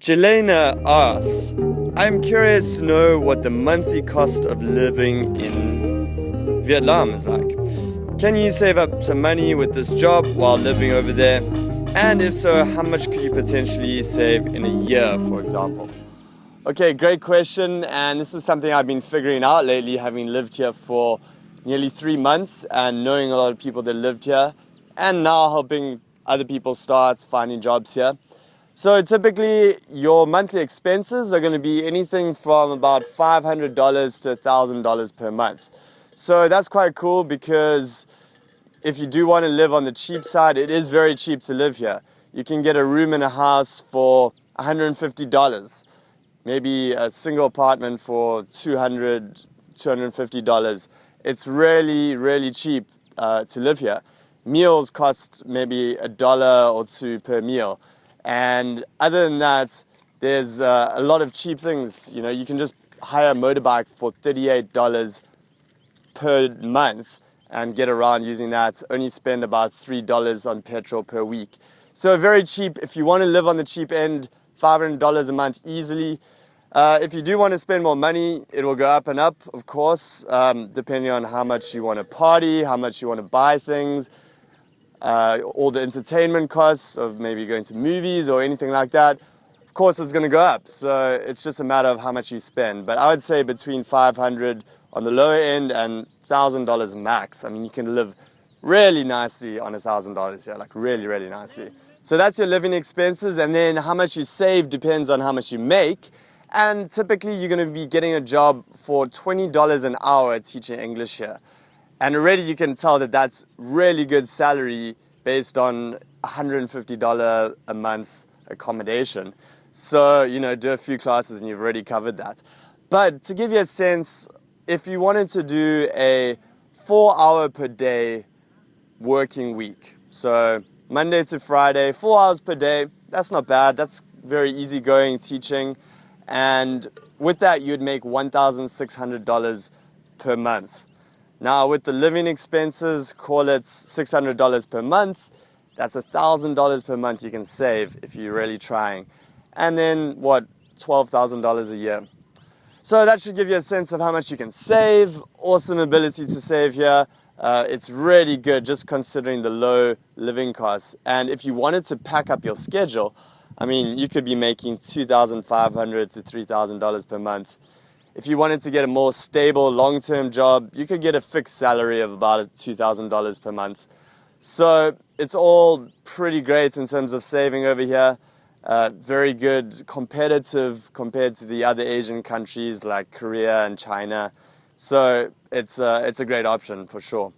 Jelena asks, I'm curious to know what the monthly cost of living in Vietnam is like. Can you save up some money with this job while living over there? And if so, how much could you potentially save in a year, for example? Okay, great question. And this is something I've been figuring out lately, having lived here for nearly 3 months and knowing a lot of people that lived here and now helping other people start finding jobs here. So typically your monthly expenses are going to be anything from about $500 to $1,000 per month. So that's quite cool because if you do want to live on the cheap side, it is very cheap to live here. You can get a room in a house for $150, maybe a single apartment for $200, $250. It's really, really cheap to live here. Meals cost maybe $1 or $2 per meal. And other than that, there's a lot of cheap things. You know, you can just hire a motorbike for $38 per month and get around using that. Only spend about $3 on petrol per week. So very cheap. If you want to live on the cheap end, $500 a month easily. If you do want to spend more money, it will go up and up, of course, depending on how much you want to party, how much you want to buy things. All the entertainment costs of maybe going to movies or anything like that, of course it's going to go up. So it's just a matter of how much you spend. But I would say between $500 on the lower end and $1,000 max. I mean, you can live really nicely on $1,000 here, like really, really nicely. So that's your living expenses, and then how much you save depends on how much you make. And typically you're going to be getting a job for $20 an hour teaching English here. And already you can tell that that's really good salary based on $150 a month accommodation. So, you know, do a few classes and you've already covered that. But to give you a sense, if you wanted to do a 4-hour per day working week, so Monday to Friday, 4 hours per day, that's not bad. That's very easygoing teaching. And with that, you'd make $1,600 per month. Now, with the living expenses, call it $600 per month. That's $1,000 per month you can save if you're really trying. And then, $12,000 a year. So that should give you a sense of how much you can save. Awesome ability to save here. It's really good just considering the low living costs. And if you wanted to pack up your schedule, I mean, you could be making $2,500 to $3,000 per month. If you wanted to get a more stable, long-term job, you could get a fixed salary of about $2,000 per month. So it's all pretty great in terms of saving over here. Very good, competitive compared to the other Asian countries like Korea and China. So it's a great option for sure.